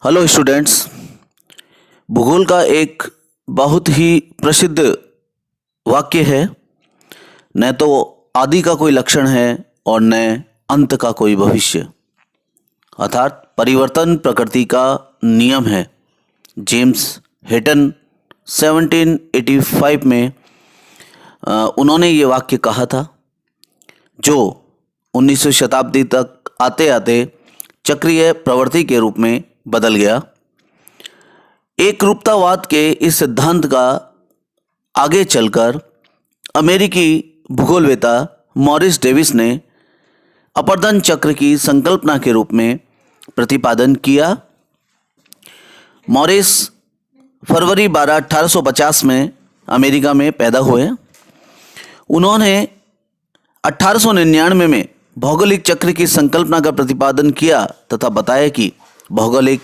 Hello students. भूगोल का एक बहुत ही प्रसिद्ध वाक्य है, न तो आदि का कोई लक्षण है और न अंत का कोई भविष्य, अर्थात परिवर्तन प्रकृति का नियम है। जेम्स हेटन 1785 में उन्होंने ये वाक्य कहा था, जो 19वीं शताब्दी तक आते आते चक्रीय प्रवृत्ति के रूप में बदल गया। एक रूपतावाद के इस सिद्धांत का आगे चलकर अमेरिकी भूगोलवेता मॉरिस डेविस ने अपर्दन चक्र की संकल्पना के रूप में प्रतिपादन किया। मॉरिस फरवरी 12, 1850 में अमेरिका में पैदा हुए। उन्होंने 1899 में भौगोलिक चक्र की संकल्पना का प्रतिपादन किया तथा बताया कि भौगोलिक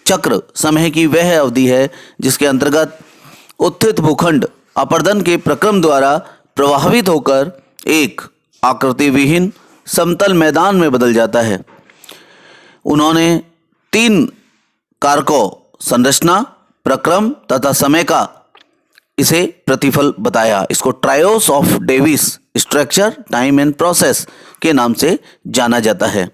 चक्र समय की वह अवधि है जिसके अंतर्गत उत्थित भूखंड अपर्दन के प्रक्रम द्वारा प्रभावित होकर एक आकृति विहीन समतल मैदान में बदल जाता है। उन्होंने 3 कारकों संरचना, प्रक्रम तथा समय का इसे प्रतिफल बताया। इसको triose of Davis, structure, time and process के नाम से जाना जाता है।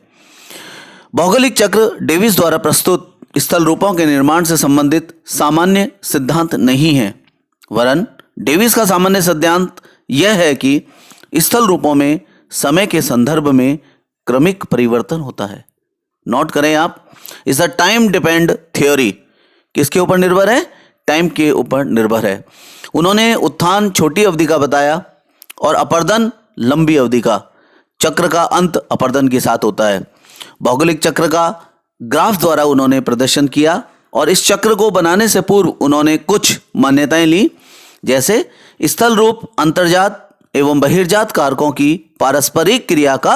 भौगोलिक चक्र डेविस द्वारा प्रस्तुत स्थल रूपों के निर्माण से संबंधित सामान्य सिद्धांत नहीं है, वरन डेविस का सामान्य सिद्धांत यह है कि स्थल रूपों में समय के संदर्भ में क्रमिक परिवर्तन होता है। नोट करें आप, इस अ टाइम डिपेंड थ्योरी। किसके ऊपर निर्भर है? टाइम के ऊपर निर्भर है। उन्होंने उत्थान छोटी अवधि का बताया और अपर्दन लंबी अवधि का। चक्र का अंत अपर्दन के साथ होता है। भौगोलिक चक्र का ग्राफ द्वारा उन्होंने प्रदर्शन किया और इस चक्र को बनाने से पूर्व उन्होंने कुछ मान्यताएं ली, जैसे स्थल रूप अंतर्जात एवं बहिर्जात कारकों की पारस्परिक क्रिया का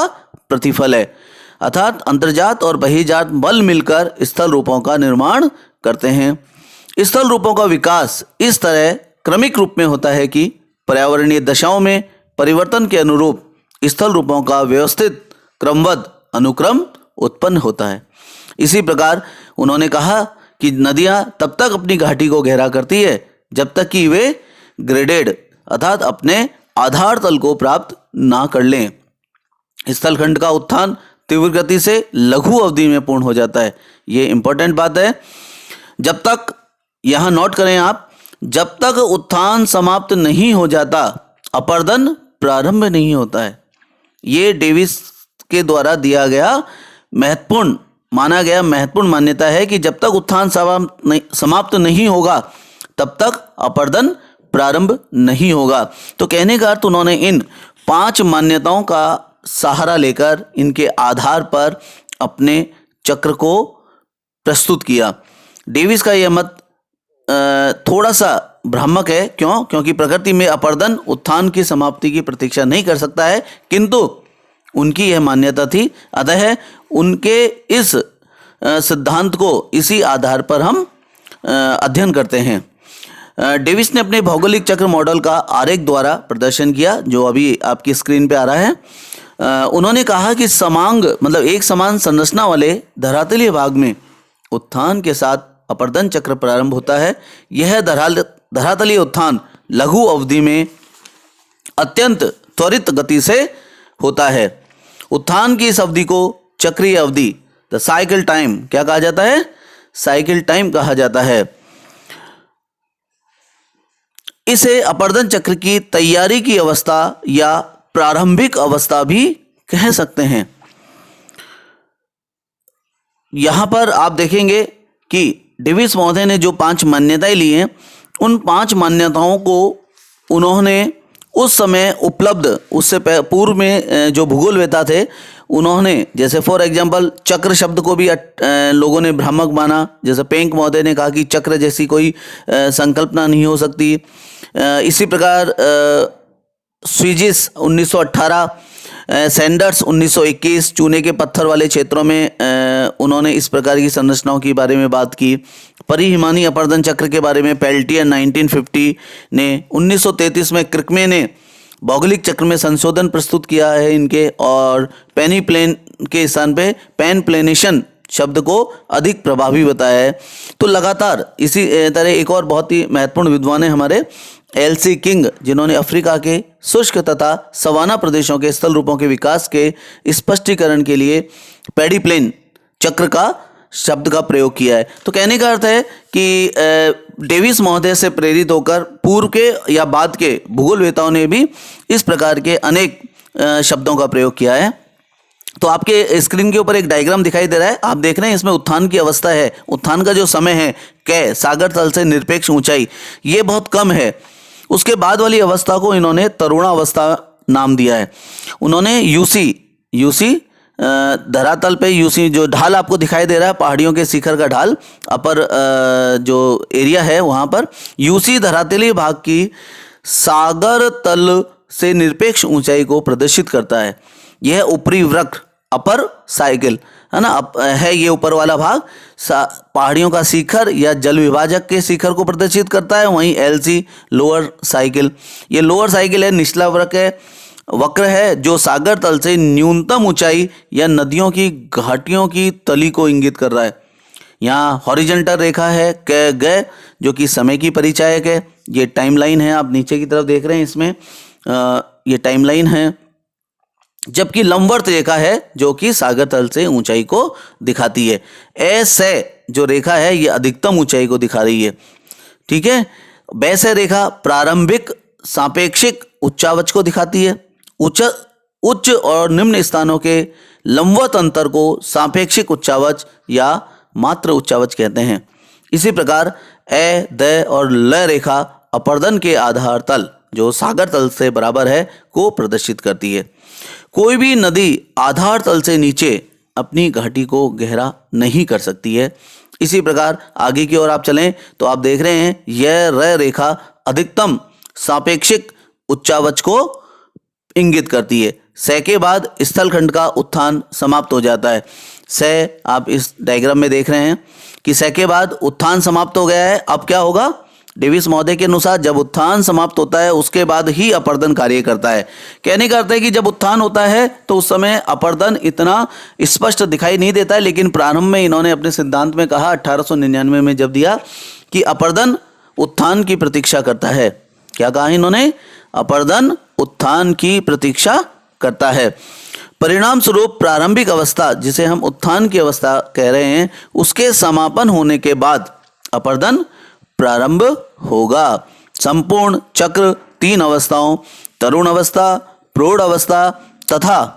प्रतिफल है, अर्थात अंतर्जात और बहिर्जात बल मिलकर स्थल रूपों का निर्माण करते हैं। स्थल रूपों का विकास इस तरह क्रमिक रूप में होता है कि पर्यावरणीय दशाओं में परिवर्तन के अनुरूप स्थल रूपों का व्यवस्थित क्रमबद्ध अनुक्रम उत्पन्न होता है। इसी प्रकार उन्होंने कहा कि नदियां तब तक अपनी घाटी को गहरा करती है जब तक कि वे ग्रेडेड अर्थात अपने आधार तल को प्राप्त ना कर लें। स्थलखंड का उत्थान तीव्र गति से लघु अवधि में पूर्ण हो जाता है। ये इंपॉर्टेंट बात है। जब तक, यहां नोट करें आप, जब तक उत्थान समाप्त नहीं हो जाता अपर्दन प्रारंभ नहीं होता है। ये डेविस के द्वारा दिया गया माना गया महत्वपूर्ण मान्यता है कि जब तक उत्थान समाप्त नहीं होगा तब तक अपर्दन प्रारंभ नहीं होगा। तो कहने का अर्थ, उन्होंने इन 5 मान्यताओं का सहारा लेकर इनके आधार पर अपने चक्र को प्रस्तुत किया। डेविस का यह मत थोड़ा सा भ्रामक है। क्यों? क्योंकि प्रकृति में अपर्दन उत्थान की समाप्ति की प्रतीक्षा नहीं कर सकता है, किंतु उनकी यह मान्यता थी। अतः उनके इस सिद्धांत को इसी आधार पर हम अध्ययन करते हैं। डेविस ने अपने भौगोलिक चक्र मॉडल का आरेख द्वारा प्रदर्शन किया, जो अभी आपकी स्क्रीन पे आ रहा है। उन्होंने कहा कि समांग मतलब एक समान संरचना वाले धरातलीय भाग में उत्थान के साथ अपर्दन चक्र प्रारंभ होता है। यह धरातलीय उत्थान लघु अवधि में अत्यंत त्वरित गति से होता है। उत्थान की इस अवधि को चक्रीय अवधि, द साइकिल टाइम, क्या कहा जाता है? साइकिल टाइम कहा जाता है। इसे अपर्दन चक्र की तैयारी की अवस्था या प्रारंभिक अवस्था भी कह सकते हैं। यहां पर आप देखेंगे कि डेविस महोदय ने जो 5 मान्यताएं ली हैं, उन 5 मान्यताओं को उन्होंने उस समय उपलब्ध, उससे पूर्व में जो भूगोलवेता थे उन्होंने, जैसे फॉर एग्जांपल चक्र शब्द को भी लोगों ने भ्रामक माना। जैसे पेंक महोदय ने कहा कि चक्र जैसी कोई संकल्पना नहीं हो सकती। इसी प्रकार स्विजिस 1918, सैंडर्स 1921 चूने के पत्थर वाले क्षेत्रों में उन्होंने इस प्रकार की संरचनाओं के बारे में बात की। परिहिमानी अपर्दन चक्र के बारे में पेल्टियर 1950 ने, 1933 में क्रिकमे ने भौगोलिक चक्र में संशोधन प्रस्तुत किया है इनके, और पेनी प्लेन के स्थान पे पेन प्लेनेशन शब्द को अधिक प्रभावी बताया है। तो लगातार इसी तरह एक और बहुत ही महत्वपूर्ण विद्वान है हमारे एल.सी. किंग, जिन्होंने अफ्रीका के शुष्क तथा सवाना प्रदेशों के स्थल रूपों के विकास के स्पष्टीकरण के लिए पेडिप्लेन चक्र का शब्द का प्रयोग किया है। तो कहने का अर्थ है कि डेविस महोदय से प्रेरित होकर पूर्व के या बाद के भूगोलवेताओं ने भी इस प्रकार के अनेक शब्दों का प्रयोग किया है। तो आपके स्क्रीन के ऊपर एक डायग्राम दिखाई दे रहा है, आप देख रहे हैं इसमें उत्थान की अवस्था है। उत्थान का जो समय है कै, सागर तल से निरपेक्ष ऊंचाई, ये बहुत कम है। उसके बाद वाली अवस्था को इन्होंने तरुणावस्था नाम दिया है। उन्होंने यूसी धरातल पे यूसी जो ढाल आपको दिखाई दे रहा है, पहाड़ियों के शिखर का ढाल, अपर जो एरिया है वहाँ पर यूसी धरातलीय भाग की सागर तल से निरपेक्ष ऊंचाई को प्रदर्शित करता है। यह ऊपरी वक्र अपर साइकिल है ना, है ये ऊपर वाला भाग पहाड़ियों का शिखर या जल विभाजक के शिखर को प्रदर्शित करता है। वहीं एल.सी. लोअर साइकिल, ये लोअर साइकिल है, निचला वक्र है जो सागर तल से न्यूनतम ऊंचाई या नदियों की घाटियों की तली को इंगित कर रहा है। यहाँ हॉरिजॉन्टल रेखा है ग, जो कि समय की परिचायक है। ये टाइमलाइन है, आप नीचे की तरफ देख रहे हैं, इसमें ये टाइमलाइन है। जबकि लंबवत रेखा है जो कि सागर तल से ऊंचाई को दिखाती है। ऐसे जो रेखा है ये अधिकतम ऊंचाई को दिखा रही है, ठीक है। वैसे रेखा प्रारंभिक सापेक्षिक उच्चावच को दिखाती है। उच्च और निम्न स्थानों के लंबवत अंतर को सापेक्षिक उच्चावच या मात्र उच्चावच कहते हैं। इसी प्रकार ए, द और ल रेखा अपर्दन के आधार तल जो सागर तल से बराबर है को प्रदर्शित करती है। कोई भी नदी आधार तल से नीचे अपनी घाटी को गहरा नहीं कर सकती है। इसी प्रकार आगे की ओर आप चलें तो आप देख रहे हैं यह र रेखा अधिकतम सापेक्षिक उच्चावच को इंगित करती है। से के बाद स्थलखंड का उत्थान समाप्त हो जाता है। से आप इस डायग्राम में देख रहे हैं कि से के बाद उत्थान समाप्त हो गया है। अब क्या होगा? डेविस महोदय के अनुसार जब उत्थान समाप्त होता है उसके बाद ही अपर्दन कार्य करता है। कहने का अर्थ है कि जब उत्थान होता है तो उस समय अपर्दन इतना स्पष्ट दिखाई नहीं देता है, लेकिन प्रारंभ में इन्होंने अपने सिद्धांत में कहा 1899 में जब दिया कि अपर्दन उत्थान की प्रतीक्षा करता है। क्या कहा इन्होंने? अपर्दन उत्थान की प्रतीक्षा करता है। परिणाम स्वरूप प्रारंभिक अवस्था जिसे हम उत्थान की अवस्था कह रहे हैं उसके समापन होने के बाद अपर्दन प्रारंभ होगा। संपूर्ण चक्र 3 अवस्थाओं तरुण अवस्था, प्रौढ़ अवस्था तथा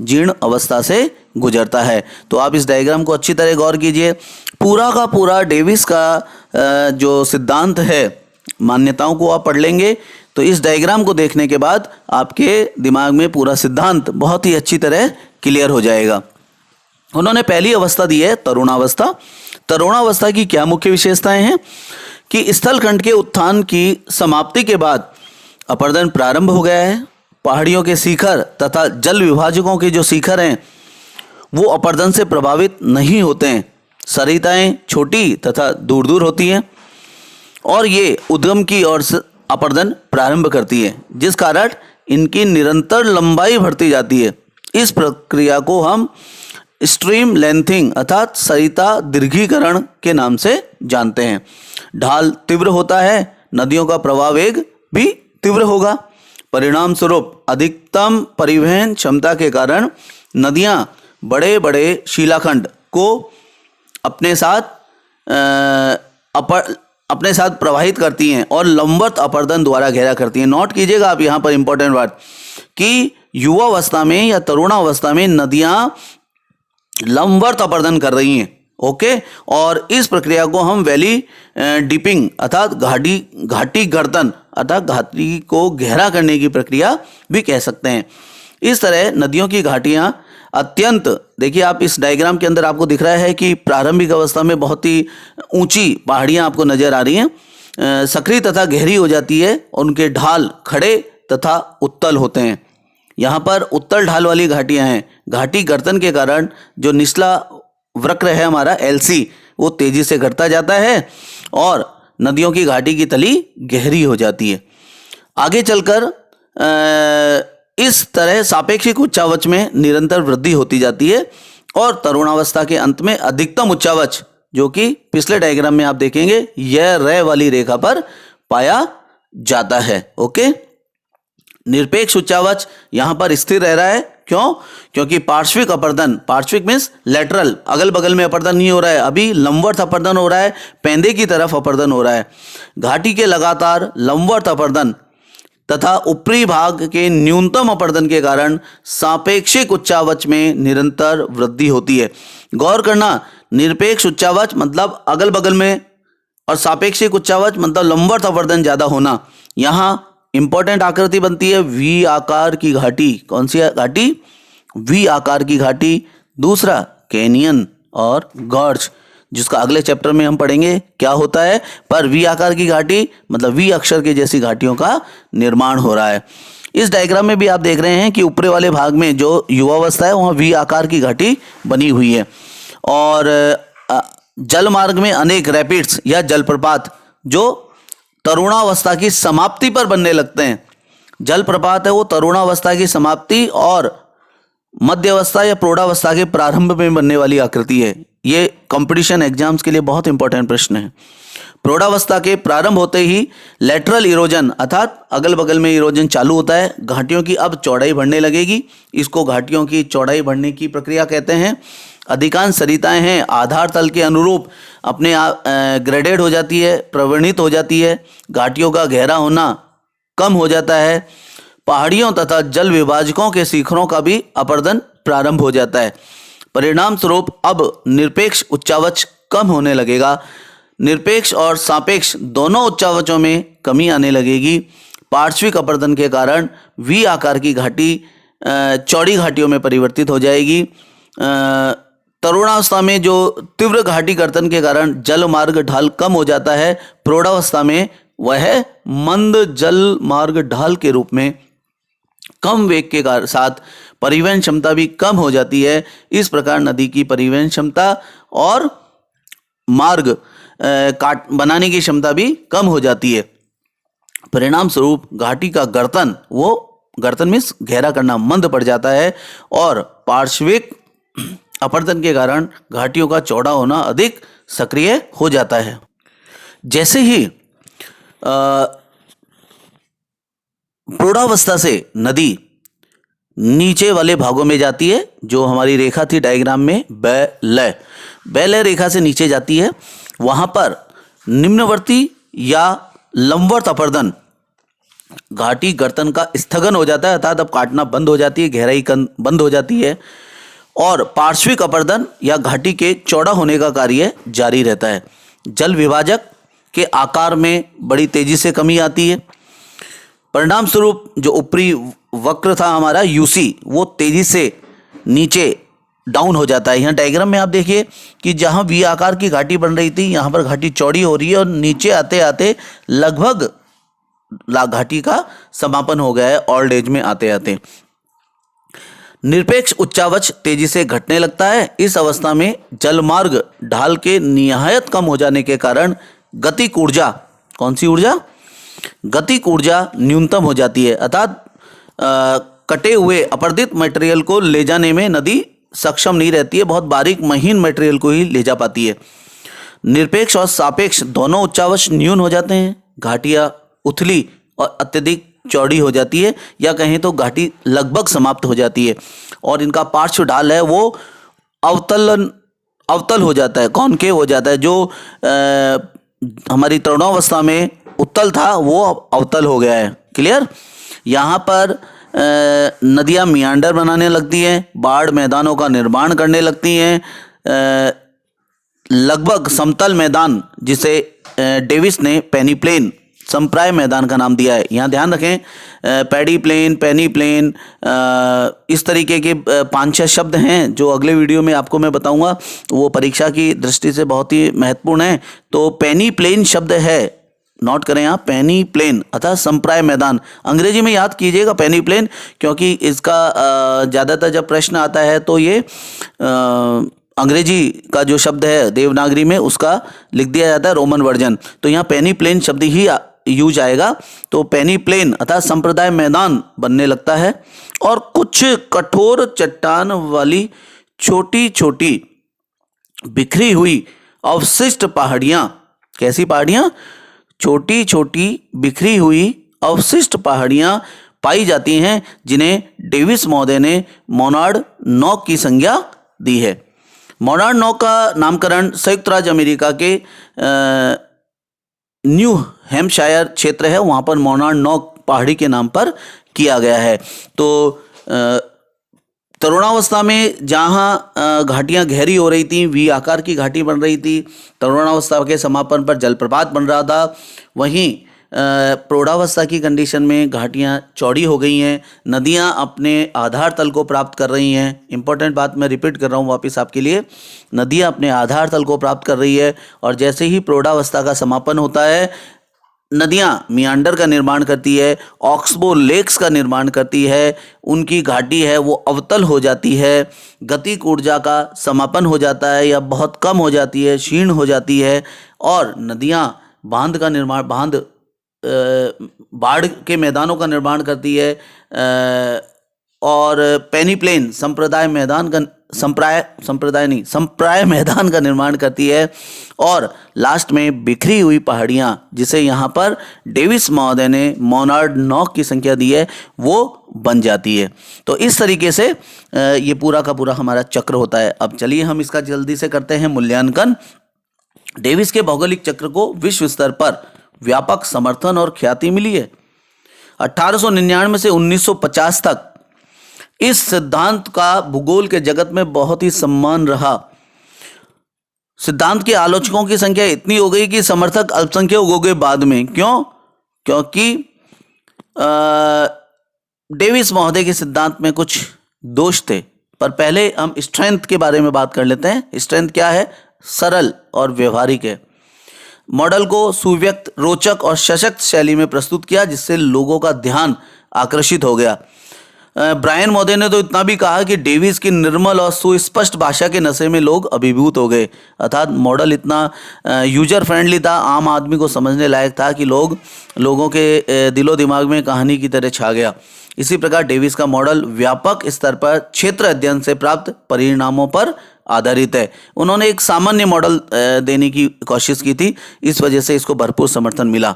जीर्ण अवस्था से गुजरता है। तो आप इस डायग्राम को अच्छी तरह गौर कीजिए। पूरा का पूरा डेविस का जो सिद्धांत है, मान्यताओं को आप पढ़ लेंगे तो इस डायग्राम को देखने के बाद आपके दिमाग में पूरा सिद्धांत बहुत ही अच्छी तरह क्लियर हो जाएगा। उन्होंने पहली अवस्था दी है तरुणावस्था। तरुणावस्था की क्या मुख्य विशेषताएं हैं कि स्थलखंड के उत्थान की समाप्ति के बाद अपर्दन प्रारंभ हो गया है। पहाड़ियों के शिखर तथा जल विभाजकों के जो शिखर हैं वो अपर्दन से प्रभावित नहीं होते हैं। सरिताएं छोटी तथा दूर दूर होती हैं और ये उद्गम की ओर अपर्दन प्रारंभ करती है, जिस कारण इनकी निरंतर लंबाई बढ़ती जाती है। इस प्रक्रिया को हम स्ट्रीम लेंथिंग अर्थात सरिता दीर्घीकरण के नाम से जानते हैं। ढाल तीव्र होता है, नदियों का प्रवाह वेग भी तीव्र होगा। परिणाम स्वरूप अधिकतम परिवहन क्षमता के कारण नदियां बड़े बड़े शिलाखंड को अपने साथ प्रवाहित करती हैं और लंबवत अपर्दन द्वारा घेरा करती हैं। नोट कीजिएगा आप यहाँ पर इंपॉर्टेंट बात कि युवावस्था में या तरुणावस्था में नदियां लंबवत अपर्दन कर रही हैं, ओके। और इस प्रक्रिया को हम वैली डिपिंग अर्थात घाटी गर्दन अर्थात घाटी को गहरा करने की प्रक्रिया भी कह सकते हैं। इस तरह नदियों की घाटियां अत्यंत, देखिए आप इस डायग्राम के अंदर आपको दिख रहा है कि प्रारंभिक अवस्था में बहुत ही ऊंची पहाड़ियां आपको नजर आ रही हैं, सक्रिय तथा गहरी हो जाती है और उनके ढाल खड़े तथा उत्तल होते हैं। यहाँ पर उत्तल ढाल वाली घाटियां हैं। घाटी गर्दन के कारण जो निचला वक्र है हमारा एल.सी. वो तेजी से घटता जाता है और नदियों की घाटी की तली गहरी हो जाती है। आगे चलकर इस तरह सापेक्षिक उच्चावच में निरंतर वृद्धि होती जाती है और तरुणावस्था के अंत में अधिकतम उच्चावच, जो कि पिछले डायग्राम में आप देखेंगे यह रे वाली रेखा पर पाया जाता है। ओके, निरपेक्ष उच्चावच यहां पर स्थिर रह रहा है। क्यों? क्योंकि पार्श्विक अपर्दन, पार्श्विक मीन्स लेटरल, अगल बगल में अपर्दन नहीं हो रहा है, अभी लंबवत अपर्दन हो रहा है, पेंदे की तरफ अपर्दन हो रहा है। घाटी के लगातार लंबवत अपर्दन तथा ऊपरी भाग के न्यूनतम अपर्दन के कारण सापेक्षिक उच्चावच में निरंतर वृद्धि होती है। गौर करना, निरपेक्ष उच्चावच मतलब अगल बगल में, और सापेक्षिक उच्चावच मतलब लंबवत अपर्दन ज्यादा होना। यहाँ इंपॉर्टेंट आकृति बनती है वी आकार की घाटी। कौन सी घाटी? वी आकार की घाटी। दूसरा कैनियन और गॉर्ज, जिसका अगले चैप्टर में हम पढ़ेंगे क्या होता है। पर वी आकार की घाटी मतलब वी अक्षर के जैसी घाटियों का निर्माण हो रहा है। इस डायग्राम में भी आप देख रहे हैं कि ऊपरी वाले भाग में जो युवावस्था है वहाँ वी आकार की घाटी बनी हुई है। और जल मार्ग में अनेक रैपिड्स या जलप्रपात जो तरुणावस्था की समाप्ति पर बनने लगते हैं। जलप्रपात है वो तरुणावस्था की समाप्ति और मध्यावस्था या प्रौढ़ावस्था के प्रारंभ में बनने वाली आकृति है। ये कंपटीशन एग्जाम्स के लिए बहुत इंपॉर्टेंट प्रश्न है। प्रौढ़ावस्था के प्रारंभ होते ही लेटरल इरोजन अर्थात अगल बगल में इरोजन चालू होता है। घाटियों की अब चौड़ाई बढ़ने लगेगी, इसको घाटियों की चौड़ाई बढ़ने की प्रक्रिया कहते हैं। अधिकांश सरिताएं हैं आधार तल के अनुरूप अपने ग्रेडेड हो जाती है, प्रवणित हो जाती है। घाटियों का गहरा होना कम हो जाता है। पहाड़ियों तथा जल विभाजकों के शिखरों का भी अपर्दन प्रारंभ हो जाता है। परिणाम स्वरूप अब निरपेक्ष उच्चावच कम होने लगेगा। निरपेक्ष और सापेक्ष दोनों उच्चावचों में कमी आने लगेगी। पार्श्विक अपर्दन के कारण वी आकार की घाटी चौड़ी घाटियों में परिवर्तित हो जाएगी। तरुणावस्था में जो तीव्र घाटी कर्तन के कारण जल मार्ग ढाल कम हो जाता है, प्रौढ़ावस्था में वह मंद जल मार्ग ढाल के रूप में कम वेग के साथ परिवहन क्षमता भी कम हो जाती है। इस प्रकार नदी की परिवहन क्षमता और मार्ग काट बनाने की क्षमता भी कम हो जाती है। परिणाम स्वरूप घाटी का गर्तन, वो गर्तन मीन्स गहरा करना, मंद पड़ जाता है और पार्श्विक अपर्दन के कारण घाटियों का चौड़ा होना अधिक सक्रिय हो जाता है। जैसे ही प्रौढ़ावस्था से नदी नीचे वाले भागों में जाती है, जो हमारी रेखा थी डायग्राम में बेलय रेखा से नीचे जाती है, वहां पर निम्नवर्ती या लंबवत अपर्दन घाटी गर्तन का स्थगन हो जाता है, अर्थात अब काटना बंद हो जाती है, गहराई बंद हो जाती है और पार्श्विक अपर्दन या घाटी के चौड़ा होने का कार्य जारी रहता है। जल विभाजक के आकार में बड़ी तेजी से कमी आती है। परिणाम स्वरूप जो ऊपरी वक्र था हमारा यूसी, वो तेजी से नीचे डाउन हो जाता है। यहाँ डायग्राम में आप देखिए कि जहाँ वी आकार की घाटी बन रही थी, यहाँ पर घाटी चौड़ी हो रही है और नीचे आते आते लगभग घाटी का समापन हो गया है ओल्ड एज में आते आते। निरपेक्ष उच्चावच तेजी से घटने लगता है। इस अवस्था में जलमार्ग ढाल के निहायत कम हो जाने के कारण गतिक ऊर्जा, कौन सी ऊर्जा? गतिक ऊर्जा न्यूनतम हो जाती है, अर्थात कटे हुए अपर्दित मटेरियल को ले जाने में नदी सक्षम नहीं रहती है, बहुत बारीक महीन मटेरियल को ही ले जा पाती है। निरपेक्ष और सापेक्ष दोनों उच्चावच न्यून हो जाते हैं। घाटियां उथली और अत्यधिक चौड़ी हो जाती है, या कहें तो घाटी लगभग समाप्त हो जाती है और इनका पार्श्व ढाल है वो अवतल हो जाता है, कॉनकेव हो जाता है। जो हमारी तरुणावस्था में उत्तल था वो अवतल हो गया है। क्लियर? यहाँ पर नदियाँ मियांडर बनाने लगती हैं, बाढ़ मैदानों का निर्माण करने लगती हैं। लगभग समतल मैदान, जिसे डेविस ने पेनी प्लेन संप्राय मैदान का नाम दिया है। यहाँ ध्यान रखें, पैडी प्लेन, पेनी प्लेन, इस तरीके के 5-6 शब्द हैं जो अगले वीडियो में आपको मैं बताऊंगा, वो परीक्षा की दृष्टि से बहुत ही महत्वपूर्ण है। तो पेनी प्लेन शब्द है, नोट करें आप, पेनी प्लेन अर्थात संप्राय मैदान। अंग्रेजी में याद कीजिएगा पेनी प्लेन, क्योंकि इसका ज़्यादातर जब प्रश्न आता है तो ये अंग्रेजी का जो शब्द है देवनागरी में उसका लिख दिया जाता है रोमन वर्जन, तो यहाँ पेनी प्लेन शब्द ही यूज आएगा। तो पेनी प्लेन अर्थात संप्रदाय मैदान बनने लगता है और कुछ कठोर चट्टान वाली छोटी छोटी बिखरी हुई अवशिष्ट पहाड़ियां, कैसी पहाड़ियां? छोटी छोटी बिखरी हुई अवशिष्ट पहाड़ियां पाई जाती हैं, जिन्हें डेविस महोदय ने मोनार्ड नॉक की संज्ञा दी है। मोनार्ड नॉक का नामकरण संयुक्त राज्य अमेरिका के न्यू हैम्पशायर क्षेत्र है, वहाँ पर मोनार्ड नॉक पहाड़ी के नाम पर किया गया है। तो तरुणावस्था में जहाँ घाटियाँ गहरी हो रही थी, वी आकार की घाटी बन रही थी, तरुणावस्था के समापन पर जलप्रपात बन रहा था, वहीं प्रौढ़ावस्था की कंडीशन में घाटियाँ चौड़ी हो गई हैं, नदियाँ अपने आधार तल को प्राप्त कर रही हैं। इंपॉर्टेंट बात मैं रिपीट कर रहा हूँ वापस आपके लिए, नदियाँ अपने आधार तल को प्राप्त कर रही है, और जैसे ही प्रौढ़ावस्था का समापन होता है, नदियाँ मियांडर का निर्माण करती है, ऑक्सबो लेक्स का निर्माण करती है, उनकी घाटी है वो अवतल हो जाती है, गतिक ऊर्जा का समापन हो जाता है या बहुत कम हो जाती है, क्षीण हो जाती है, और नदियाँ बांध का निर्माण बाढ़ के मैदानों का निर्माण करती है, और पेनीप्लेन संप्राय मैदान का निर्माण करती है, और लास्ट में बिखरी हुई पहाड़ियाँ, जिसे यहाँ पर डेविस महोदय ने मोनार्ड नॉक की संख्या दी है, वो बन जाती है। तो इस तरीके से ये पूरा का पूरा हमारा चक्र होता है। अब चलिए हम इसका जल्दी से करते हैं मूल्यांकन। डेविस के भौगोलिक चक्र को विश्व स्तर पर व्यापक समर्थन और ख्याति मिली है। 1899 से 1950 तक इस सिद्धांत का भूगोल के जगत में बहुत ही सम्मान रहा। सिद्धांत के आलोचकों की संख्या इतनी हो गई कि समर्थक अल्पसंख्यक हो गए बाद में। क्यों? क्योंकि डेविस महोदय के सिद्धांत में कुछ दोष थे। पर पहले हम स्ट्रेंथ के बारे में बात कर लेते हैं। स्ट्रेंथ क्या है? सरल और व्यवहारिक है। मॉडल को सुव्यक्त, रोचक और सशक्त शैली में प्रस्तुत किया, जिससे लोगों का ध्यान आकर्षित हो गया। ब्रायन महोदय ने तो इतना भी कहा कि डेविस की निर्मल और सुस्पष्ट भाषा के नशे में लोग अभिभूत हो गए। अर्थात मॉडल इतना यूजर फ्रेंडली था, आम आदमी को समझने लायक था कि लोगों के दिलो दिमाग में कहानी की तरह छा गया। इसी प्रकार डेविस का मॉडल व्यापक स्तर पर क्षेत्र अध्ययन से प्राप्त परिणामों पर आधारित है। उन्होंने एक सामान्य मॉडल देने की कोशिश की थी, इस वजह से इसको भरपूर समर्थन मिला।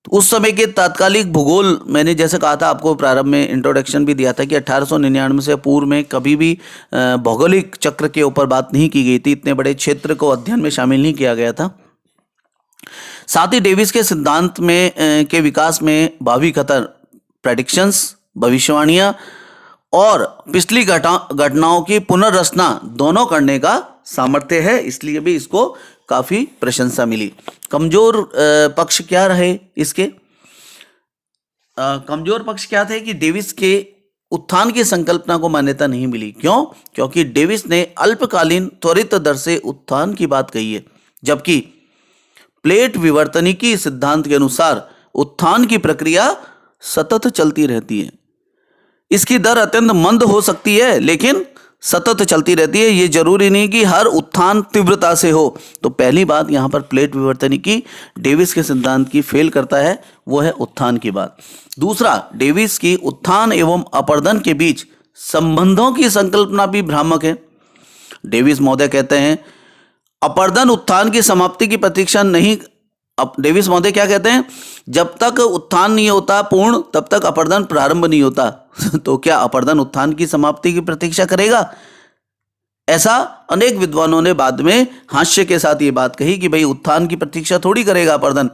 उस समय के तात्कालिक भूगोल, मैंने जैसे कहा था आपको प्रारंभ में इंट्रोडक्शन भी दिया था कि 1899 से पूर्व में कभी भी भौगोलिक चक्र के ऊपर बात नहीं की गई थी, इतने बड़े क्षेत्र को अध्ययन में शामिल नहीं किया गया था। साथ ही डेविस के सिद्धांत में के विकास में भावी खतर प्रेडिक्शंस, भविष्यवाणियां और पिछली घटनाओं की पुनर्रचना दोनों करने का सामर्थ्य है, इसलिए भी इसको काफी प्रशंसा मिली। कमजोर पक्ष क्या रहे इसके? कमजोर पक्ष क्या थे कि डेविस के उत्थान की संकल्पना को मान्यता नहीं मिली। क्यों? क्योंकि डेविस ने अल्पकालीन त्वरित दर से उत्थान की बात कही है, जबकि प्लेट विवर्तनिकी सिद्धांत के अनुसार उत्थान की प्रक्रिया सतत चलती रहती है। इसकी दर अत्यंत मंद हो सकती है, लेकिन सतत चलती रहती है। ये जरूरी नहीं कि हर उत्थान तीव्रता से हो। तो पहली बात यहाँ पर प्लेट विवर्तनिकी डेविस के सिद्धांत की फेल करता है, वो है उत्थान की बात। दूसरा, डेविस की उत्थान एवं अपरदन के बीच संबंधों की संकल्पना भी भ्रामक है। डेविस महोदय कहते हैं अपरदन उत्थान की समाप्ति की प्रतीक्षा नहीं। अब डेविस महोदय क्या कहते हैं? जब तक उत्थान नहीं होता पूर्ण, तब तक अपरदन प्रारंभ नहीं होता। तो क्या अपरदन उत्थान की समाप्ति की प्रतीक्षा करेगा? ऐसा अनेक विद्वानों ने बाद में हास्य के साथ ये बात कही कि भाई उत्थान की प्रतीक्षा थोड़ी करेगा अपरदन।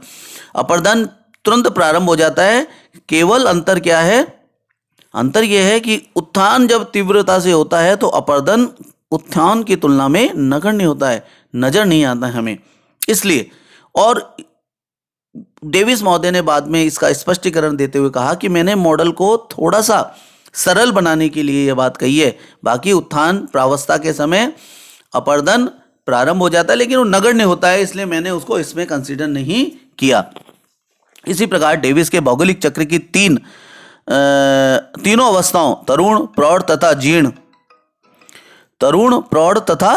अपरदन तुरंत प्रारंभ हो जाता है। केवल अंतर क्या है? अंतर यह है कि उत्थान जब तीव्रता से होता है तो अपरदन उत्थान की तुलना में नगण्य होता है, नजर नहीं आता है हमें। इसलिए, और डेविस महोदय ने बाद में इसका स्पष्टीकरण देते हुए कहा कि मैंने मॉडल को थोड़ा सा सरल बनाने के लिए यह बात कही है। बाकी उत्थान प्रावस्था के समय अपरदन प्रारंभ हो जाता है, लेकिन वो नगण्य होता है, इसलिए मैंने उसको इसमें कंसीडर नहीं किया। इसी प्रकार डेविस के भौगोलिक चक्र की तीनों अवस्थाओं तरुण, प्रौढ़ तथा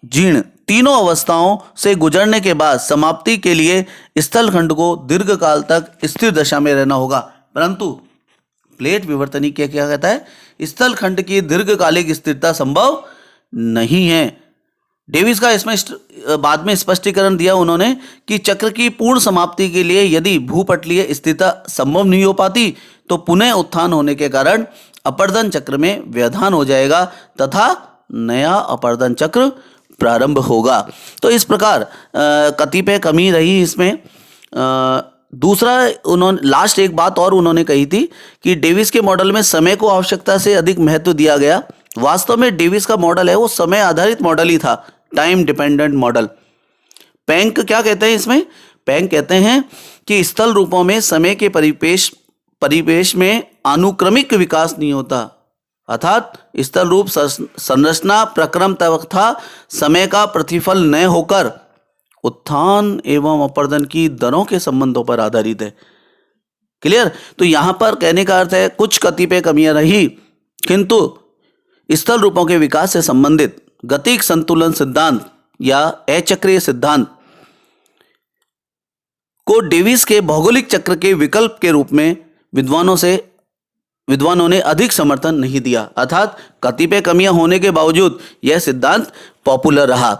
जीर्ण तीनों अवस्थाओं से गुजरने के बाद समाप्ति के लिए स्थलखंड को दीर्घकाल तक स्थिर दशा में रहना होगा। प्लेट विवर्तनिक क्या कहता है, स्थल खंड की दीर्घकालिक स्थिरता संभव नहीं है। डेविस का इसमें बाद में स्पष्टीकरण दिया उन्होंने कि चक्र की पूर्ण समाप्ति के लिए यदि भूपटलीय स्थिरता संभव नहीं हो पाती तो पुनः उत्थान होने के कारण अपर्दन चक्र में व्यवधान हो जाएगा तथा नया अपर्दन चक्र प्रारंभ होगा। तो इस प्रकार कतिपय कमी रही इसमें। दूसरा उन्होंने लास्ट एक बात और उन्होंने कही थी कि डेविस के मॉडल में समय को आवश्यकता से अधिक महत्व दिया गया। वास्तव में डेविस का मॉडल है वो समय आधारित मॉडल ही था, टाइम डिपेंडेंट मॉडल। पेंक क्या कहते हैं इसमें, पेंक कहते हैं कि स्थल रूपों में समय के परिवेश में अनुक्रमिक विकास नहीं होता, अर्थात स्थल रूप संरचना प्रक्रम तथा समय का प्रतिफल न होकर उत्थान एवं अपर्दन की दरों के संबंधों पर आधारित है। क्लियर। तो यहां पर कहने का अर्थ है कुछ कतिपय कमियां रही, किंतु स्थल रूपों के विकास से संबंधित गतिक संतुलन सिद्धांत या अचक्रीय सिद्धांत को डेविस के भौगोलिक चक्र के विकल्प के रूप में विद्वानों ने अधिक समर्थन नहीं दिया, अर्थात कतिपय कमियां होने के बावजूद यह सिद्धांत पॉपुलर रहा।